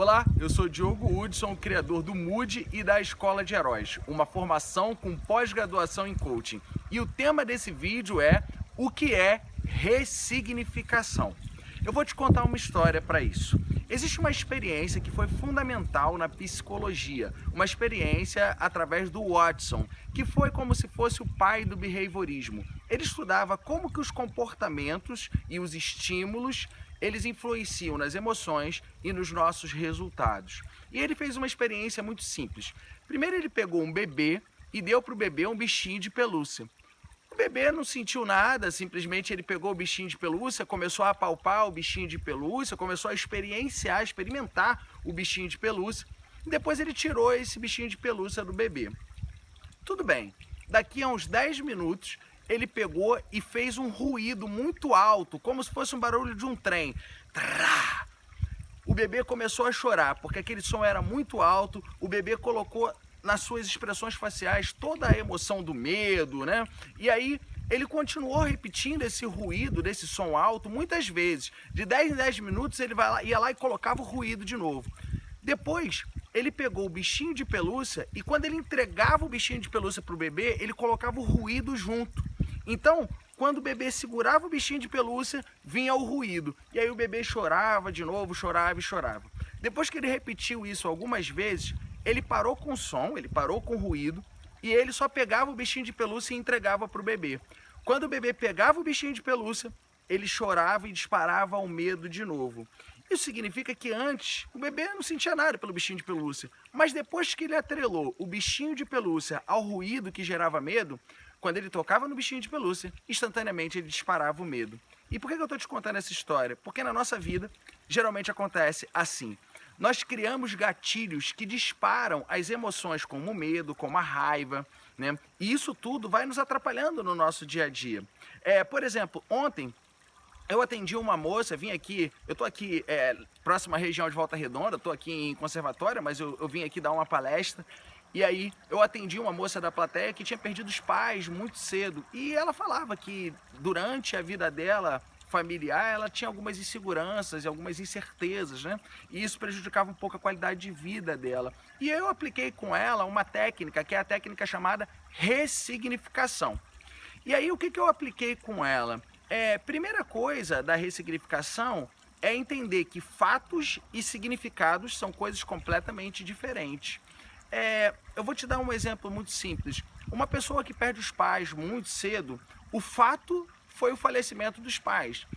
Olá, eu sou Diogo Hudson, criador do Mood e da Escola de Heróis, uma formação com pós-graduação em coaching. E o tema desse vídeo é o que é ressignificação. Eu vou te contar uma história para isso. Existe uma experiência que foi fundamental na psicologia, uma experiência através do Watson, que foi como se fosse o pai do behaviorismo. Ele estudava como que os comportamentos e os estímulos eles influenciam nas emoções e nos nossos resultados. E ele fez uma experiência muito simples. Primeiro ele pegou um bebê e deu para o bebê um bichinho de pelúcia. O bebê não sentiu nada, simplesmente ele pegou o bichinho de pelúcia, começou a apalpar o bichinho de pelúcia, começou a experimentar o bichinho de pelúcia, e depois ele tirou esse bichinho de pelúcia do bebê. Tudo bem, daqui a uns 10 minutos, ele pegou e fez um ruído muito alto, como se fosse um barulho de um trem. Trá! O bebê começou a chorar, porque aquele som era muito alto, o bebê colocou nas suas expressões faciais toda a emoção do medo, né? E aí ele continuou repetindo esse ruído, desse som alto, muitas vezes. De 10 em 10 minutos ele ia lá e colocava o ruído de novo. Depois, ele pegou o bichinho de pelúcia e quando ele entregava o bichinho de pelúcia para o bebê, ele colocava o ruído junto. Então, quando o bebê segurava o bichinho de pelúcia, vinha o ruído. E aí o bebê chorava de novo, chorava e chorava. Depois que ele repetiu isso algumas vezes, ele parou com o som, ele parou com o ruído, e ele só pegava o bichinho de pelúcia e entregava para o bebê. Quando o bebê pegava o bichinho de pelúcia, ele chorava e disparava o medo de novo. Isso significa que antes o bebê não sentia nada pelo bichinho de pelúcia, mas depois que ele atrelou o bichinho de pelúcia ao ruído que gerava medo, quando ele tocava no bichinho de pelúcia, instantaneamente ele disparava o medo. E por que eu estou te contando essa história? Porque na nossa vida, geralmente acontece assim. Nós criamos gatilhos que disparam as emoções como o medo, como a raiva, né? E isso tudo vai nos atrapalhando no nosso dia a dia. Por exemplo, ontem eu atendi uma moça, vim aqui, eu estou aqui próxima à região de Volta Redonda, estou aqui em Conservatória, mas eu vim aqui dar uma palestra. E aí eu atendi uma moça da plateia que tinha perdido os pais muito cedo. E ela falava que durante a vida dela familiar, ela tinha algumas inseguranças e algumas incertezas, né? E isso prejudicava um pouco a qualidade de vida dela. E eu apliquei com ela uma técnica, que é a técnica chamada ressignificação. E aí o que eu apliquei com ela? Primeira coisa da ressignificação é entender que fatos e significados são coisas completamente diferentes. Eu vou te dar um exemplo muito simples. Uma pessoa que perde os pais muito cedo, o fato foi o falecimento dos pais.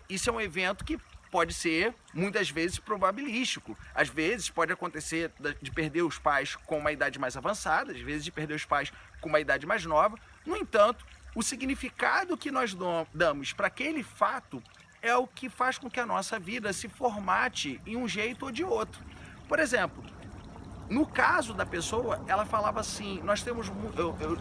Isso é um evento que pode ser, muitas vezes, probabilístico. Às vezes pode acontecer de perder os pais com uma idade mais avançada, às vezes de perder os pais com uma idade mais nova. No entanto, o significado que nós damos para aquele fato é o que faz com que a nossa vida se formate em um jeito ou de outro. Por exemplo, no caso da pessoa, ela falava assim,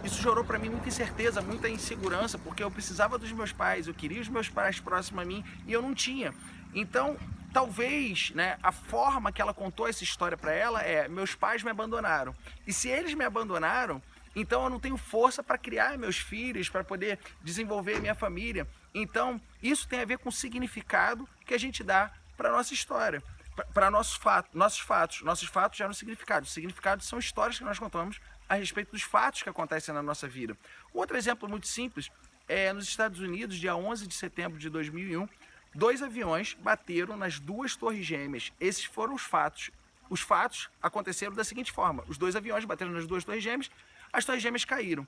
isso gerou para mim muita incerteza, muita insegurança, porque eu precisava dos meus pais, eu queria os meus pais próximos a mim e eu não tinha. Então, talvez, né, a forma que ela contou essa história para ela meus pais me abandonaram. E se eles me abandonaram, então eu não tenho força para criar meus filhos, para poder desenvolver minha família. Então, isso tem a ver com o significado que a gente dá para a nossa história. Para nossos fatos geram significado. Os significados são histórias que nós contamos a respeito dos fatos que acontecem na nossa vida. Outro exemplo muito simples nos Estados Unidos, dia 11 de setembro de 2001, 2 aviões bateram nas 2 torres gêmeas. Esses foram os fatos. Os fatos aconteceram da seguinte forma: os 2 aviões bateram nas 2 torres gêmeas, as torres gêmeas caíram.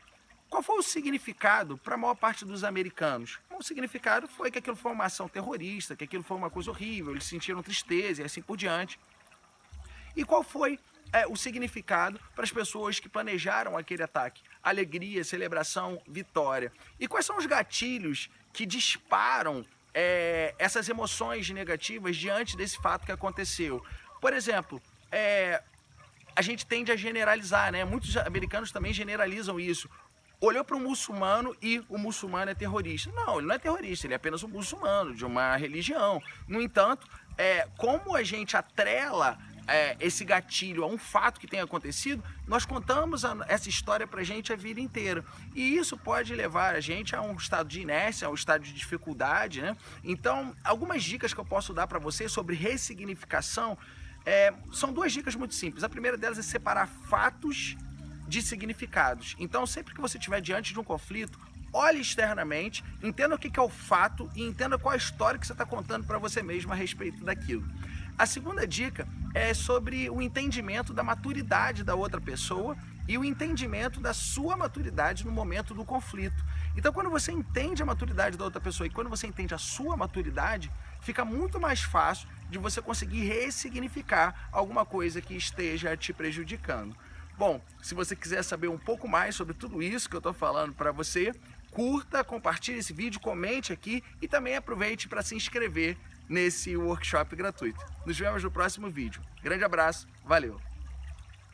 Qual foi o significado para a maior parte dos americanos? O significado foi que aquilo foi uma ação terrorista, que aquilo foi uma coisa horrível, eles sentiram tristeza e assim por diante. E qual foi o significado para as pessoas que planejaram aquele ataque? Alegria, celebração, vitória. E quais são os gatilhos que disparam essas emoções negativas diante desse fato que aconteceu? Por exemplo, a gente tende a generalizar, né? Muitos americanos também generalizam isso. Olhou para um muçulmano e o muçulmano é terrorista. Não, ele não é terrorista, ele é apenas um muçulmano de uma religião. No entanto, como a gente atrela esse gatilho a um fato que tem acontecido, nós contamos essa história para a gente a vida inteira. E isso pode levar a gente a um estado de inércia, a um estado de dificuldade, né? Então, algumas dicas que eu posso dar para você sobre ressignificação. São duas dicas muito simples. A primeira delas é separar fatos de significados. Então, sempre que você estiver diante de um conflito, olhe externamente, entenda o que é o fato e entenda qual a história que você está contando para você mesmo a respeito daquilo. A segunda dica é sobre o entendimento da maturidade da outra pessoa e o entendimento da sua maturidade no momento do conflito. Então, quando você entende a maturidade da outra pessoa e quando você entende a sua maturidade, fica muito mais fácil de você conseguir ressignificar alguma coisa que esteja te prejudicando. Bom, se você quiser saber um pouco mais sobre tudo isso que eu estou falando para você, curta, compartilhe esse vídeo, comente aqui e também aproveite para se inscrever nesse workshop gratuito. Nos vemos no próximo vídeo. Grande abraço, valeu!